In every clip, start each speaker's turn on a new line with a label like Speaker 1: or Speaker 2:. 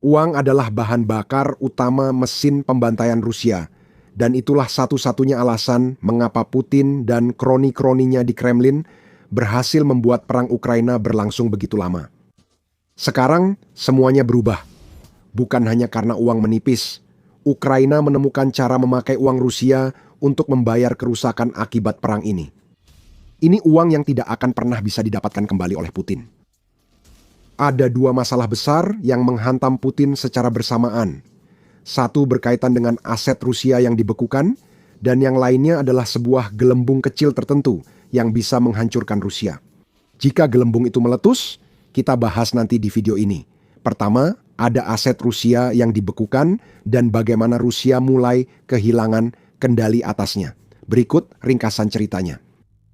Speaker 1: Uang adalah bahan bakar utama mesin pembantaian Rusia, dan itulah satu-satunya alasan mengapa Putin dan kroni-kroninya di Kremlin berhasil membuat perang Ukraina berlangsung begitu lama. Sekarang semuanya berubah, bukan hanya karena uang menipis. Ukraina menemukan cara memakai uang Rusia untuk membayar kerusakan akibat perang ini. Ini uang yang tidak akan pernah bisa didapatkan kembali oleh Putin. Ada dua masalah besar yang menghantam Putin secara bersamaan. Satu berkaitan dengan aset Rusia yang dibekukan, dan yang lainnya adalah sebuah gelembung kecil tertentu yang bisa menghancurkan Rusia. Jika gelembung itu meletus, kita bahas nanti di video ini. Pertama, ada aset Rusia yang dibekukan dan bagaimana Rusia mulai kehilangan kendali atasnya. Berikut ringkasan ceritanya.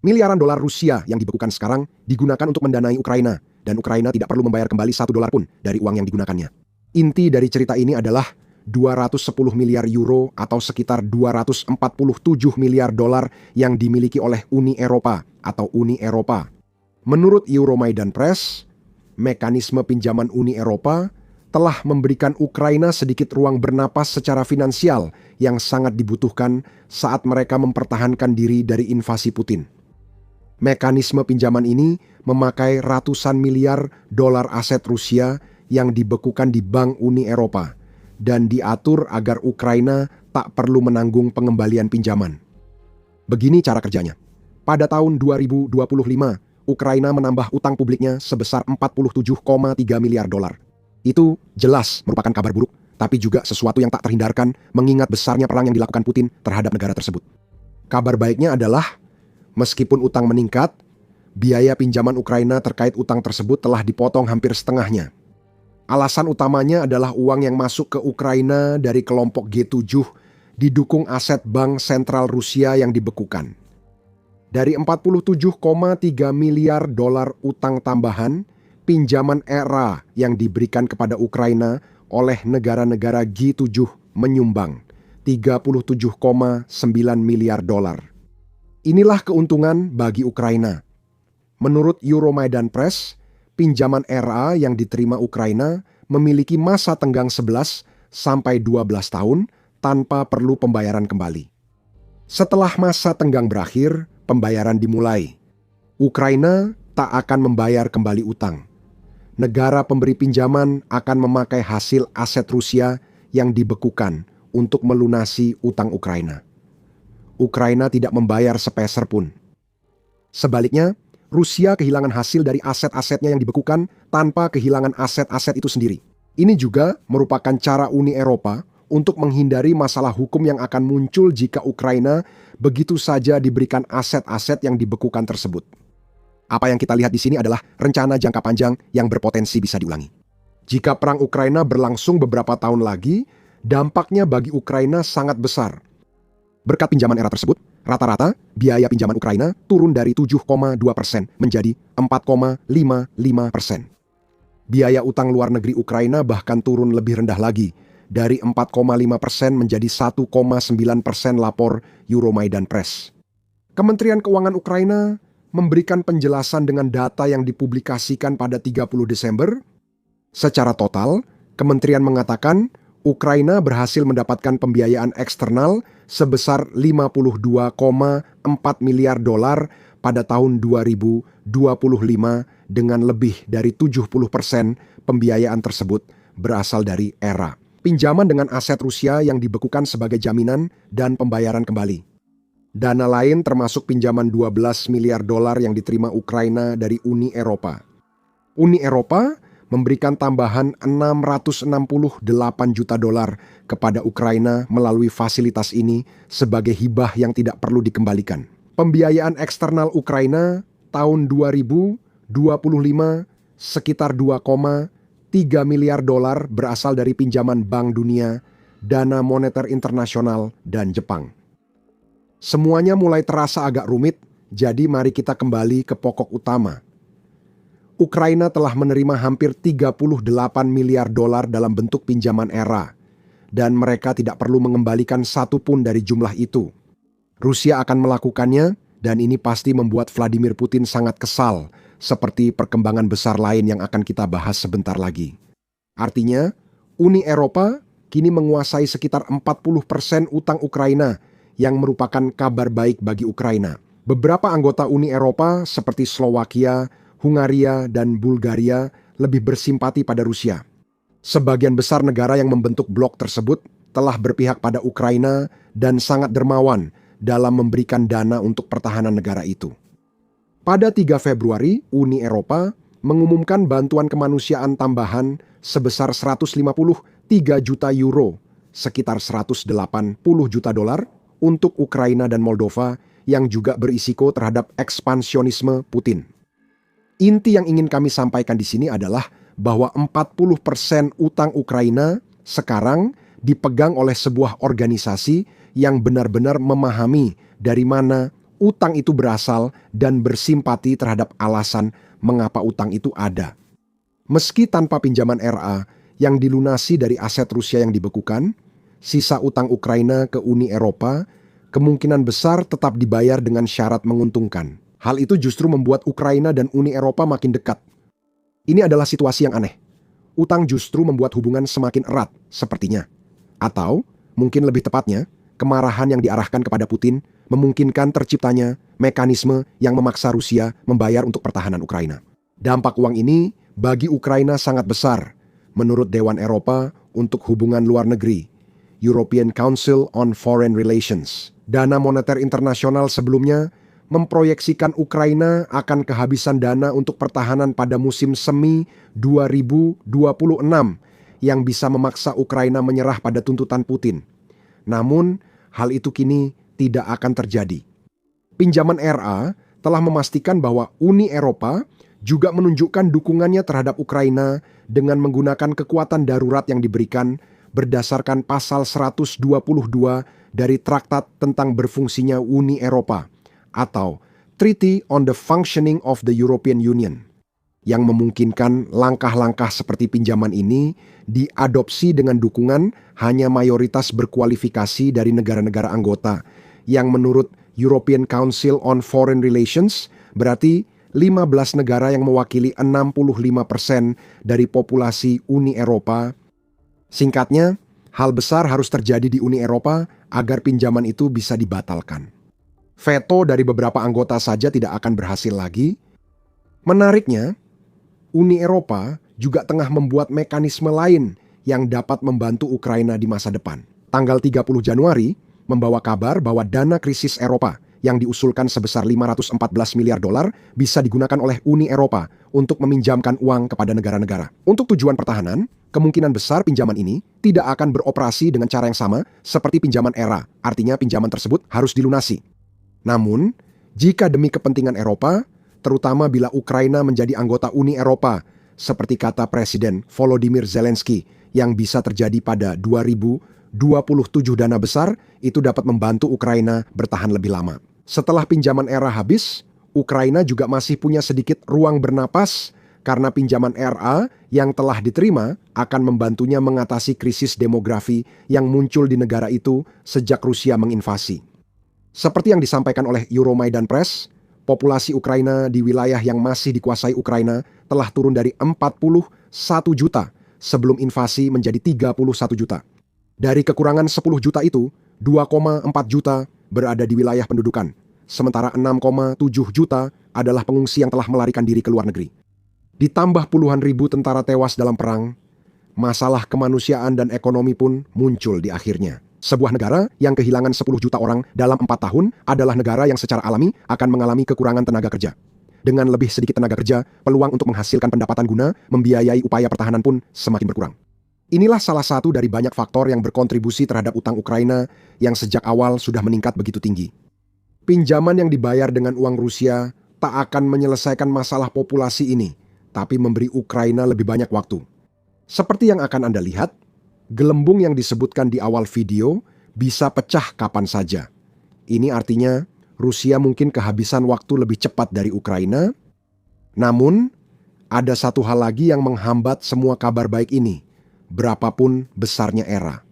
Speaker 1: Miliaran dolar Rusia yang dibekukan sekarang digunakan untuk mendanai Ukraina, dan Ukraina tidak perlu membayar kembali $1 pun dari uang yang digunakannya. Inti dari cerita ini adalah 210 miliar euro atau sekitar 247 miliar dolar yang dimiliki oleh Uni Eropa atau Uni Eropa. Menurut Euromaidan Press, mekanisme pinjaman Uni Eropa telah memberikan Ukraina sedikit ruang bernapas secara finansial yang sangat dibutuhkan saat mereka mempertahankan diri dari invasi Putin. Mekanisme pinjaman ini memakai ratusan miliar dolar aset Rusia yang dibekukan di Bank Uni Eropa dan diatur agar Ukraina tak perlu menanggung pengembalian pinjaman. Begini cara kerjanya. Pada tahun 2025, Ukraina menambah utang publiknya sebesar 47,3 miliar dolar. Itu jelas merupakan kabar buruk, tapi juga sesuatu yang tak terhindarkan mengingat besarnya perang yang dilakukan Putin terhadap negara tersebut. Kabar baiknya adalah, meskipun utang meningkat, biaya pinjaman Ukraina terkait utang tersebut telah dipotong hampir setengahnya. Alasan utamanya adalah uang yang masuk ke Ukraina dari kelompok G7 didukung aset bank sentral Rusia yang dibekukan. Dari 47,3 miliar dolar utang tambahan, pinjaman era yang diberikan kepada Ukraina oleh negara-negara G7 menyumbang 37,9 miliar dolar. Inilah keuntungan bagi Ukraina. Menurut Euromaidan Press, pinjaman era yang diterima Ukraina memiliki masa tenggang 11 sampai 12 tahun tanpa perlu pembayaran kembali. Setelah masa tenggang berakhir, pembayaran dimulai. Ukraina tak akan membayar kembali utang. Negara pemberi pinjaman akan memakai hasil aset Rusia yang dibekukan untuk melunasi utang Ukraina. Ukraina tidak membayar sepeser pun. Sebaliknya, Rusia kehilangan hasil dari aset-asetnya yang dibekukan tanpa kehilangan aset-aset itu sendiri. Ini juga merupakan cara Uni Eropa untuk menghindari masalah hukum yang akan muncul jika Ukraina begitu saja diberikan aset-aset yang dibekukan tersebut. Apa yang kita lihat di sini adalah rencana jangka panjang yang berpotensi bisa diulangi. Jika perang Ukraina berlangsung beberapa tahun lagi, dampaknya bagi Ukraina sangat besar. Berkat pinjaman era tersebut, rata-rata biaya pinjaman Ukraina turun dari 7,2% menjadi 4,55%. Biaya utang luar negeri Ukraina bahkan turun lebih rendah lagi, dari 4,5% menjadi 1,9%, lapor Euromaidan Press. Kementerian Keuangan Ukraina memberikan penjelasan dengan data yang dipublikasikan pada 30 Desember. Secara total, kementerian mengatakan Ukraina berhasil mendapatkan pembiayaan eksternal sebesar 52,4 miliar dolar pada tahun 2025 dengan lebih dari 70% pembiayaan tersebut berasal dari era pinjaman dengan aset Rusia yang dibekukan sebagai jaminan dan pembayaran kembali. Dana lain termasuk pinjaman 12 miliar dolar yang diterima Ukraina dari Uni Eropa. Uni Eropa memberikan tambahan 668 juta dolar kepada Ukraina melalui fasilitas ini sebagai hibah yang tidak perlu dikembalikan. Pembiayaan eksternal Ukraina tahun 2025 sekitar 2,3 miliar dolar berasal dari pinjaman Bank Dunia, Dana Moneter Internasional, dan Jepang. Semuanya mulai terasa agak rumit, jadi mari kita kembali ke pokok utama. Ukraina telah menerima hampir 38 miliar dolar dalam bentuk pinjaman era, dan mereka tidak perlu mengembalikan satu pun dari jumlah itu. Rusia akan melakukannya, dan ini pasti membuat Vladimir Putin sangat kesal, seperti perkembangan besar lain yang akan kita bahas sebentar lagi. Artinya, Uni Eropa kini menguasai sekitar 40% utang Ukraina, yang merupakan kabar baik bagi Ukraina. Beberapa anggota Uni Eropa seperti Slowakia, Hungaria, dan Bulgaria lebih bersimpati pada Rusia. Sebagian besar negara yang membentuk blok tersebut telah berpihak pada Ukraina dan sangat dermawan dalam memberikan dana untuk pertahanan negara itu. Pada 3 Februari, Uni Eropa mengumumkan bantuan kemanusiaan tambahan sebesar 153 juta euro, sekitar 180 juta dolar, untuk Ukraina dan Moldova yang juga berisiko terhadap ekspansionisme Putin. Inti yang ingin kami sampaikan di sini adalah bahwa 40% utang Ukraina sekarang dipegang oleh sebuah organisasi yang benar-benar memahami dari mana utang itu berasal dan bersimpati terhadap alasan mengapa utang itu ada. Meski tanpa pinjaman RA yang dilunasi dari aset Rusia yang dibekukan, sisa utang Ukraina ke Uni Eropa kemungkinan besar tetap dibayar dengan syarat menguntungkan. Hal itu justru membuat Ukraina dan Uni Eropa makin dekat. Ini adalah situasi yang aneh. Utang justru membuat hubungan semakin erat, sepertinya. Atau, mungkin lebih tepatnya, kemarahan yang diarahkan kepada Putin memungkinkan terciptanya mekanisme yang memaksa Rusia membayar untuk pertahanan Ukraina. Dampak uang ini bagi Ukraina sangat besar, menurut Dewan Eropa untuk Hubungan Luar Negeri, European Council on Foreign Relations. Dana Moneter Internasional sebelumnya memproyeksikan Ukraina akan kehabisan dana untuk pertahanan pada musim semi 2026 yang bisa memaksa Ukraina menyerah pada tuntutan Putin. Namun, hal itu kini tidak akan terjadi. Pinjaman RA telah memastikan bahwa Uni Eropa juga menunjukkan dukungannya terhadap Ukraina dengan menggunakan kekuatan darurat yang diberikan berdasarkan pasal 122 dari Traktat tentang Berfungsinya Uni Eropa atau Treaty on the Functioning of the European Union, yang memungkinkan langkah-langkah seperti pinjaman ini diadopsi dengan dukungan hanya mayoritas berkualifikasi dari negara-negara anggota, yang menurut European Council on Foreign Relations berarti 15 negara yang mewakili 65% dari populasi Uni Eropa. Singkatnya, hal besar harus terjadi di Uni Eropa agar pinjaman itu bisa dibatalkan. Veto dari beberapa anggota saja tidak akan berhasil lagi. Menariknya, Uni Eropa juga tengah membuat mekanisme lain yang dapat membantu Ukraina di masa depan. Tanggal 30 Januari membawa kabar bahwa dana krisis Eropa yang diusulkan sebesar 514 miliar dolar bisa digunakan oleh Uni Eropa untuk meminjamkan uang kepada negara-negara. Untuk tujuan pertahanan, kemungkinan besar pinjaman ini tidak akan beroperasi dengan cara yang sama seperti pinjaman ERA, artinya pinjaman tersebut harus dilunasi. Namun, jika demi kepentingan Eropa, terutama bila Ukraina menjadi anggota Uni Eropa, seperti kata Presiden Volodymyr Zelensky, yang bisa terjadi pada 2027 dana besar, itu dapat membantu Ukraina bertahan lebih lama. Setelah pinjaman ERA habis, Ukraina juga masih punya sedikit ruang bernapas karena pinjaman ERA yang telah diterima akan membantunya mengatasi krisis demografi yang muncul di negara itu sejak Rusia menginvasi. Seperti yang disampaikan oleh Euromaidan Press, populasi Ukraina di wilayah yang masih dikuasai Ukraina telah turun dari 41 juta sebelum invasi menjadi 31 juta. Dari kekurangan 10 juta itu, 2,4 juta berada di wilayah pendudukan, sementara 6,7 juta adalah pengungsi yang telah melarikan diri ke luar negeri. Ditambah puluhan ribu tentara tewas dalam perang, masalah kemanusiaan dan ekonomi pun muncul di akhirnya. Sebuah negara yang kehilangan 10 juta orang dalam 4 tahun adalah negara yang secara alami akan mengalami kekurangan tenaga kerja. Dengan lebih sedikit tenaga kerja, peluang untuk menghasilkan pendapatan guna membiayai upaya pertahanan pun semakin berkurang. Inilah salah satu dari banyak faktor yang berkontribusi terhadap utang Ukraina yang sejak awal sudah meningkat begitu tinggi. Pinjaman yang dibayar dengan uang Rusia tak akan menyelesaikan masalah populasi ini, tapi memberi Ukraina lebih banyak waktu. Seperti yang akan Anda lihat, gelembung yang disebutkan di awal video bisa pecah kapan saja. Ini artinya Rusia mungkin kehabisan waktu lebih cepat dari Ukraina. Namun, ada satu hal lagi yang menghambat semua kabar baik ini, berapapun besarnya ERA.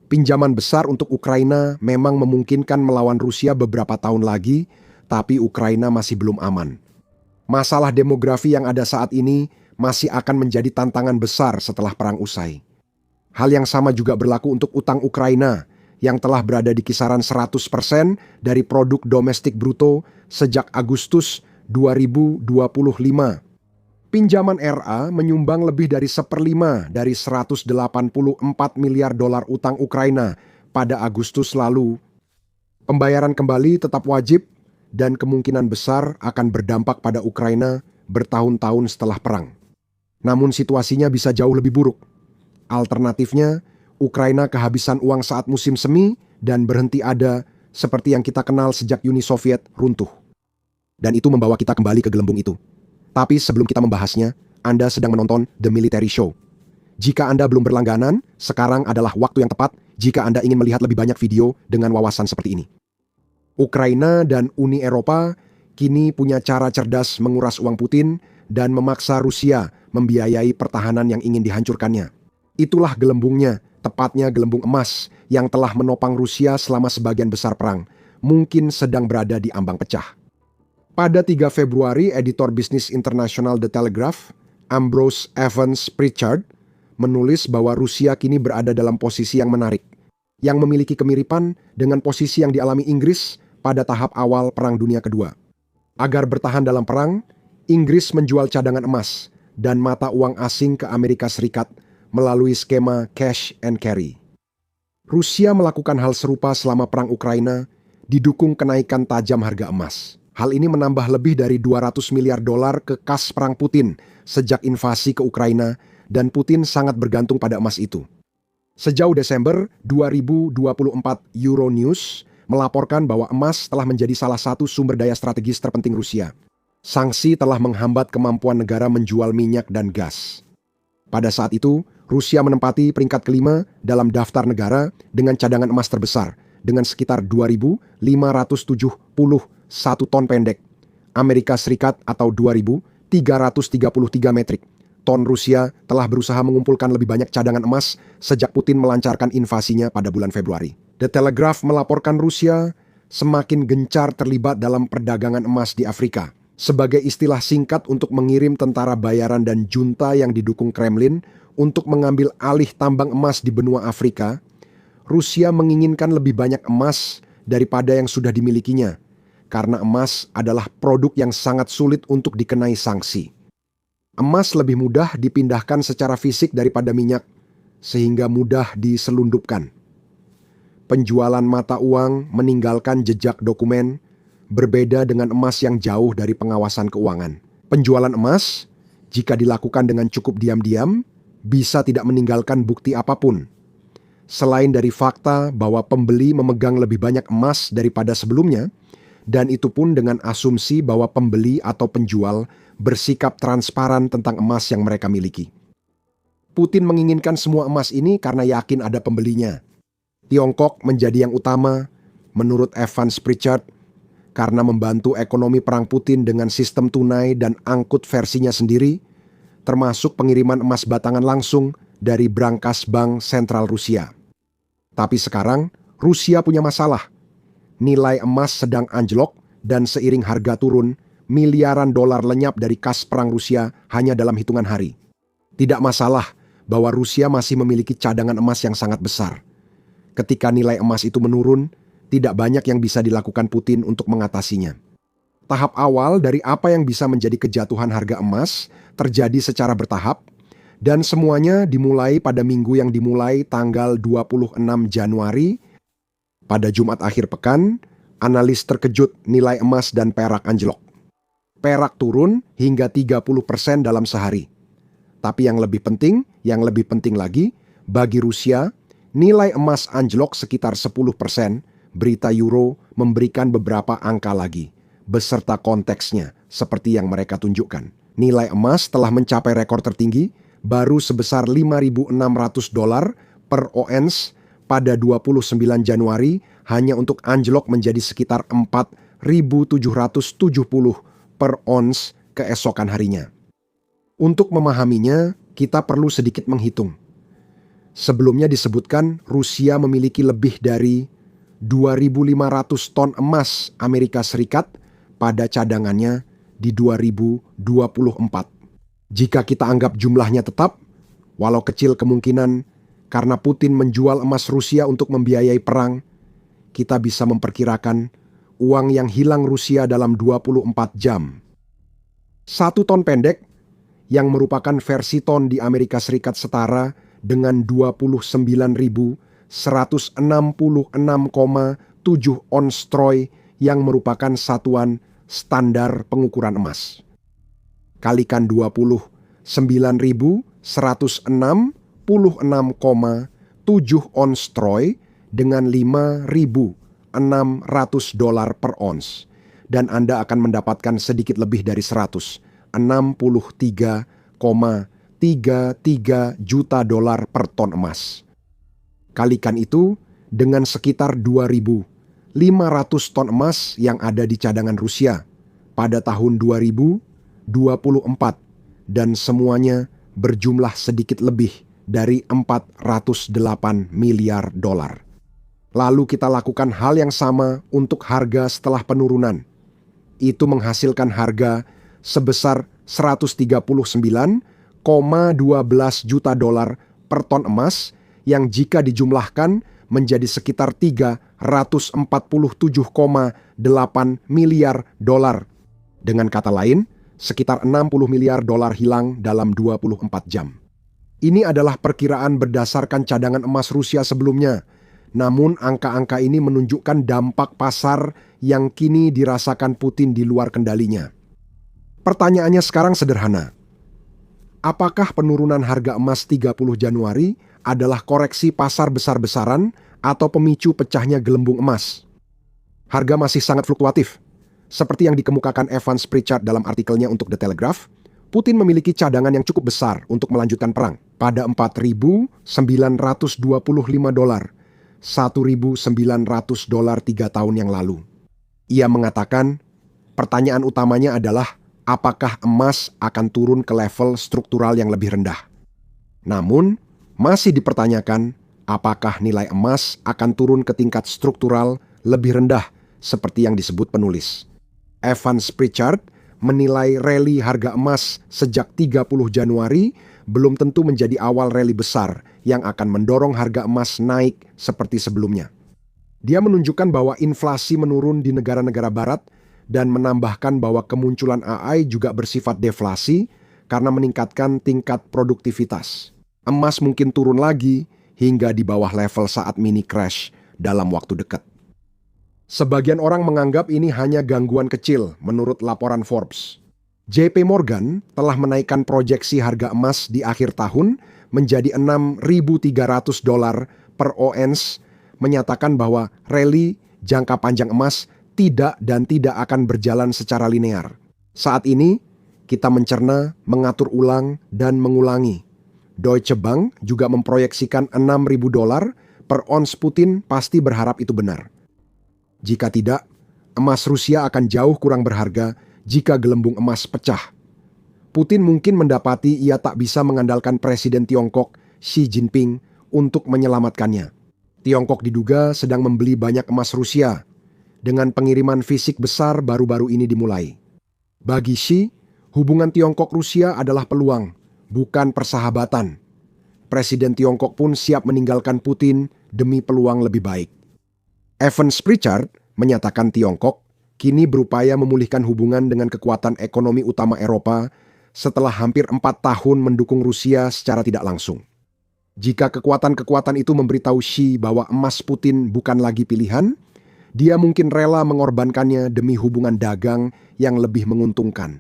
Speaker 1: Pinjaman besar untuk Ukraina memang memungkinkan melawan Rusia beberapa tahun lagi, tapi Ukraina masih belum aman. Masalah demografi yang ada saat ini masih akan menjadi tantangan besar setelah perang usai. Hal yang sama juga berlaku untuk utang Ukraina yang telah berada di kisaran 100% dari produk domestik bruto sejak Agustus 2025. Pinjaman RA menyumbang lebih dari 1/5 dari 184 miliar dolar utang Ukraina pada Agustus lalu. Pembayaran kembali tetap wajib dan kemungkinan besar akan berdampak pada Ukraina bertahun-tahun setelah perang. Namun situasinya bisa jauh lebih buruk. Alternatifnya, Ukraina kehabisan uang saat musim semi dan berhenti ada seperti yang kita kenal sejak Uni Soviet runtuh. Dan itu membawa kita kembali ke gelembung itu. Tapi sebelum kita membahasnya, Anda sedang menonton The Military Show. Jika Anda belum berlangganan, sekarang adalah waktu yang tepat jika Anda ingin melihat lebih banyak video dengan wawasan seperti ini. Ukraina dan Uni Eropa kini punya cara cerdas menguras uang Putin dan memaksa Rusia membiayai pertahanan yang ingin dihancurkannya. Itulah gelembungnya, tepatnya gelembung emas yang telah menopang Rusia selama sebagian besar perang, mungkin sedang berada di ambang pecah. Pada 3 Februari, editor bisnis internasional The Telegraph, Ambrose Evans Pritchard, menulis bahwa Rusia kini berada dalam posisi yang menarik, yang memiliki kemiripan dengan posisi yang dialami Inggris pada tahap awal Perang Dunia Kedua. Agar bertahan dalam perang, Inggris menjual cadangan emas dan mata uang asing ke Amerika Serikat melalui skema cash and carry. Rusia melakukan hal serupa selama perang Ukraina, didukung kenaikan tajam harga emas. Hal ini menambah lebih dari 200 miliar dolar ke kas perang Putin sejak invasi ke Ukraina dan Putin sangat bergantung pada emas itu. Sejauh Desember 2024, Euronews melaporkan bahwa emas telah menjadi salah satu sumber daya strategis terpenting Rusia. Sanksi telah menghambat kemampuan negara menjual minyak dan gas. Pada saat itu, Rusia menempati peringkat kelima dalam daftar negara dengan cadangan emas terbesar dengan sekitar 2.571 ton pendek. Amerika Serikat atau 2.333 metrik ton. Rusia telah berusaha mengumpulkan lebih banyak cadangan emas sejak Putin melancarkan invasinya pada bulan Februari. The Telegraph melaporkan Rusia semakin gencar terlibat dalam perdagangan emas di Afrika. Sebagai istilah singkat untuk mengirim tentara bayaran dan junta yang didukung Kremlin untuk mengambil alih tambang emas di benua Afrika, Rusia menginginkan lebih banyak emas daripada yang sudah dimilikinya, karena emas adalah produk yang sangat sulit untuk dikenai sanksi. Emas lebih mudah dipindahkan secara fisik daripada minyak, sehingga mudah diselundupkan. Penjualan mata uang meninggalkan jejak dokumen, berbeda dengan emas yang jauh dari pengawasan keuangan. Penjualan emas, jika dilakukan dengan cukup diam-diam, bisa tidak meninggalkan bukti apapun. Selain dari fakta bahwa pembeli memegang lebih banyak emas daripada sebelumnya, dan itu pun dengan asumsi bahwa pembeli atau penjual bersikap transparan tentang emas yang mereka miliki. Putin menginginkan semua emas ini karena yakin ada pembelinya. Tiongkok menjadi yang utama, menurut Evans Pritchard, karena membantu ekonomi perang Putin dengan sistem tunai dan angkut versinya sendiri, termasuk pengiriman emas batangan langsung dari brankas Bank Sentral Rusia. Tapi sekarang, Rusia punya masalah. Nilai emas sedang anjlok dan seiring harga turun, miliaran dolar lenyap dari kas perang Rusia hanya dalam hitungan hari. Tidak masalah bahwa Rusia masih memiliki cadangan emas yang sangat besar. Ketika nilai emas itu menurun, tidak banyak yang bisa dilakukan Putin untuk mengatasinya. Tahap awal dari apa yang bisa menjadi kejatuhan harga emas terjadi secara bertahap, dan semuanya dimulai pada minggu yang dimulai tanggal 26 Januari. Pada Jumat akhir pekan, analis terkejut nilai emas dan perak anjlok. Perak turun hingga 30% dalam sehari. Tapi yang lebih penting lagi, bagi Rusia, nilai emas anjlok sekitar 10%. Berita Euro memberikan beberapa angka lagi, beserta konteksnya seperti yang mereka tunjukkan. Nilai emas telah mencapai rekor tertinggi, baru sebesar $5.600 per ons pada 29 Januari, hanya untuk anjlok menjadi sekitar 4.770 per ons keesokan harinya. Untuk memahaminya, kita perlu sedikit menghitung. Sebelumnya disebutkan Rusia memiliki lebih dari 2.500 ton emas Amerika Serikat pada cadangannya di 2024. Jika kita anggap jumlahnya tetap, walau kecil kemungkinan karena Putin menjual emas Rusia untuk membiayai perang, kita bisa memperkirakan uang yang hilang Rusia dalam 24 jam. 1 ton pendek yang merupakan versi ton di Amerika Serikat setara dengan 29.166,7 ons troy yang merupakan satuan standar pengukuran emas. Kalikan 29.166,7 ons troy dengan $5.600 per ons, dan Anda akan mendapatkan sedikit lebih dari 163,33 juta dolar per ton emas. Kalikan itu dengan sekitar 2.500 ton emas yang ada di cadangan Rusia pada tahun 2024, dan semuanya berjumlah sedikit lebih dari 408 miliar dolar. Lalu kita lakukan hal yang sama untuk harga setelah penurunan. Itu menghasilkan harga sebesar 139,12 juta dolar per ton emas yang jika dijumlahkan menjadi sekitar 347,8 miliar dolar. Dengan kata lain, sekitar 60 miliar dolar hilang dalam 24 jam. Ini adalah perkiraan berdasarkan cadangan emas Rusia sebelumnya. Namun angka-angka ini menunjukkan dampak pasar yang kini dirasakan Putin di luar kendalinya. Pertanyaannya sekarang sederhana. Apakah penurunan harga emas 30 Januari adalah koreksi pasar besar-besaran atau pemicu pecahnya gelembung emas? Harga masih sangat fluktuatif. Seperti yang dikemukakan Evans Pritchard dalam artikelnya untuk The Telegraph, Putin memiliki cadangan yang cukup besar untuk melanjutkan perang pada $4.925, $1.900 3 tahun yang lalu. Ia mengatakan, pertanyaan utamanya adalah apakah emas akan turun ke level struktural yang lebih rendah. Namun, masih dipertanyakan apakah nilai emas akan turun ke tingkat struktural lebih rendah seperti yang disebut penulis. Evans Pritchard menilai rally harga emas sejak 30 Januari belum tentu menjadi awal rally besar yang akan mendorong harga emas naik seperti sebelumnya. Dia menunjukkan bahwa inflasi menurun di negara-negara barat dan menambahkan bahwa kemunculan AI juga bersifat deflasi karena meningkatkan tingkat produktivitas. Emas mungkin turun lagi hingga di bawah level saat mini crash dalam waktu dekat. Sebagian orang menganggap ini hanya gangguan kecil menurut laporan Forbes. JP Morgan telah menaikkan proyeksi harga emas di akhir tahun menjadi $6.300 per ons, menyatakan bahwa rally jangka panjang emas tidak akan berjalan secara linear. Saat ini, kita mencerna, mengatur ulang, dan mengulangi. Deutsche Bank juga memproyeksikan $6.000 per ons. Putin pasti berharap itu benar. Jika tidak, emas Rusia akan jauh kurang berharga jika gelembung emas pecah. Putin mungkin mendapati ia tak bisa mengandalkan Presiden Tiongkok Xi Jinping untuk menyelamatkannya. Tiongkok diduga sedang membeli banyak emas Rusia, dengan pengiriman fisik besar baru-baru ini dimulai. Bagi Xi, hubungan Tiongkok-Rusia adalah peluang, bukan persahabatan. Presiden Tiongkok pun siap meninggalkan Putin demi peluang lebih baik. Evans Pritchard menyatakan Tiongkok kini berupaya memulihkan hubungan dengan kekuatan ekonomi utama Eropa setelah hampir 4 tahun mendukung Rusia secara tidak langsung. Jika kekuatan-kekuatan itu memberitahu Xi bahwa emas Putin bukan lagi pilihan, dia mungkin rela mengorbankannya demi hubungan dagang yang lebih menguntungkan.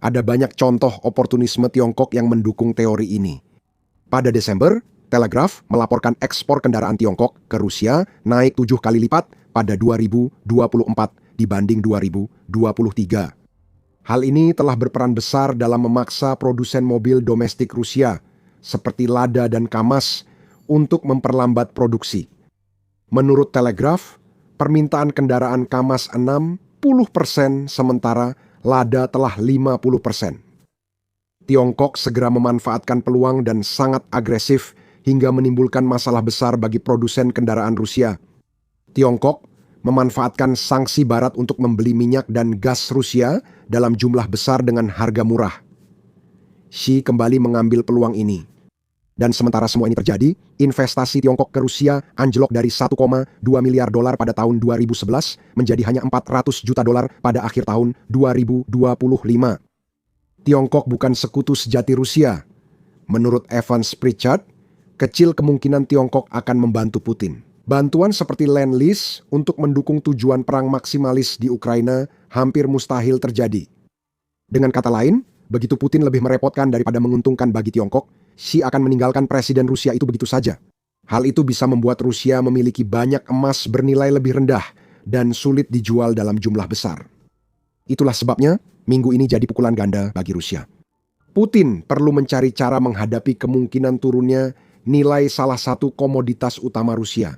Speaker 1: Ada banyak contoh oportunisme Tiongkok yang mendukung teori ini. Pada Desember, Telegraph melaporkan ekspor kendaraan Tiongkok ke Rusia naik 7 kali lipat pada 2024 dibanding 2023. Hal ini telah berperan besar dalam memaksa produsen mobil domestik Rusia seperti Lada dan Kamaz untuk memperlambat produksi. Menurut Telegraph, permintaan kendaraan Kamaz 60%, sementara Lada telah 50%. Tiongkok segera memanfaatkan peluang dan sangat agresif hingga menimbulkan masalah besar bagi produsen kendaraan Rusia. Tiongkok memanfaatkan sanksi Barat untuk membeli minyak dan gas Rusia dalam jumlah besar dengan harga murah. Xi kembali mengambil peluang ini. Dan sementara semua ini terjadi, investasi Tiongkok ke Rusia anjlok dari 1,2 miliar dolar pada tahun 2011 menjadi hanya 400 juta dolar pada akhir tahun 2025. Tiongkok bukan sekutu sejati Rusia. Menurut Evans Pritchard, kecil kemungkinan Tiongkok akan membantu Putin. Bantuan seperti Lend-Lease untuk mendukung tujuan perang maksimalis di Ukraina hampir mustahil terjadi. Dengan kata lain, begitu Putin lebih merepotkan daripada menguntungkan bagi Tiongkok, Xi akan meninggalkan presiden Rusia itu begitu saja. Hal itu bisa membuat Rusia memiliki banyak emas bernilai lebih rendah dan sulit dijual dalam jumlah besar. Itulah sebabnya minggu ini jadi pukulan ganda bagi Rusia. Putin perlu mencari cara menghadapi kemungkinan turunnya nilai salah satu komoditas utama Rusia.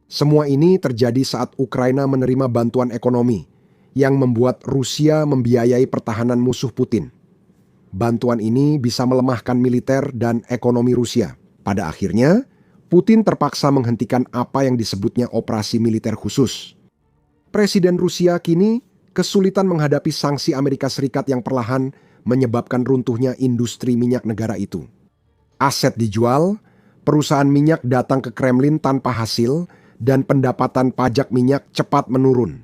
Speaker 1: Semua ini terjadi saat Ukraina menerima bantuan ekonomi yang membuat Rusia membiayai pertahanan musuh Putin. Bantuan ini bisa melemahkan militer dan ekonomi Rusia. Pada akhirnya, Putin terpaksa menghentikan apa yang disebutnya operasi militer khusus. Presiden Rusia kini kesulitan menghadapi sanksi Amerika Serikat yang perlahan menyebabkan runtuhnya industri minyak negara itu. Aset dijual, perusahaan minyak datang ke Kremlin tanpa hasil, dan pendapatan pajak minyak cepat menurun.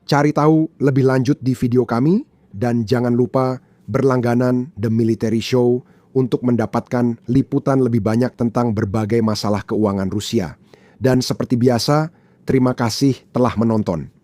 Speaker 1: Cari tahu lebih lanjut di video kami, dan jangan lupa berlangganan The Military Show untuk mendapatkan liputan lebih banyak tentang berbagai masalah keuangan Rusia. Dan seperti biasa, terima kasih telah menonton.